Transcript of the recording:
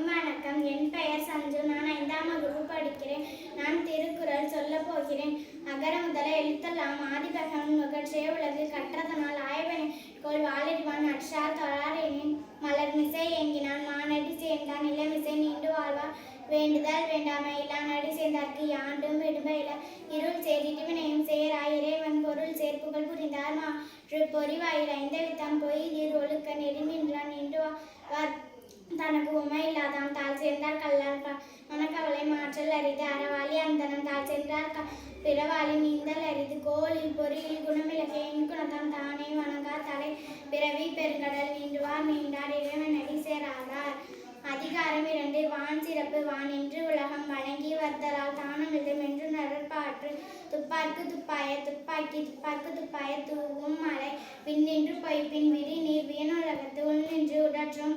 வணக்கம். என் பெயர் சஞ்சு. நான் 5ஆம் வகுப்பு படிக்கிறேன். நான் திருக்குறள் சொல்லப் போகிறேன். அகர முதல எழுத்தெல்லாம் ஆதிபகவன் முதற்றே உலகு கற்றதனால் ஆயவனைக்கோள் வாழிடுவான் அற்றால் தொழாரெனின் மலர்மிசை ஏங்கினான் மானடி சேர்ந்தான் இளமிசை நீண்டு வாழ்வார் வேண்டுதல் வேண்டாமை இல்லானடி சேர்ந்தார்க்கு யாண்டும் விடுபயில இருள் சேரிட்டு வினையும் சேராய் இறைவன் பொருள் சேர்ப்புகள் புரிந்தார் மாற்று பொறிவாயில் ஐந்தவித்தான் பொய்தீர் ஒழுக்க நெறி நின்றான் நின்று வாழ்வார் தனக்கு உமை இல்லாதான் தாழ் சேர்ந்தார் கல்லார் மனக்கவலை மாற்றல் அரிது அறவாளி அந்தனம் தாழ் சேர்ந்தார் பிறவாளி நீந்தல் அரிது கோளில் பொறியில் குணமிலகை என் குணத்தான் தானே வணங்கார் தலை பிறவி பெருங்கடல் நீண்டுவார் நீண்டார் இறைவன் அடி சேராதார். அதிகாரம் 2. வான் சிறப்பு. வான் என்று உலகம் வணங்கி வர்தலால் தானமில்லும் என்று நரற்பாற்று துப்பார்க்கு துப்பாய துப்பாக்கி துப்பார்க்கு துப்பாய தூவும் மலை விண்ணின்று பொய்ப்பின் விரி நீர் வியனுலகத்து உள் நின்று உடற்றும்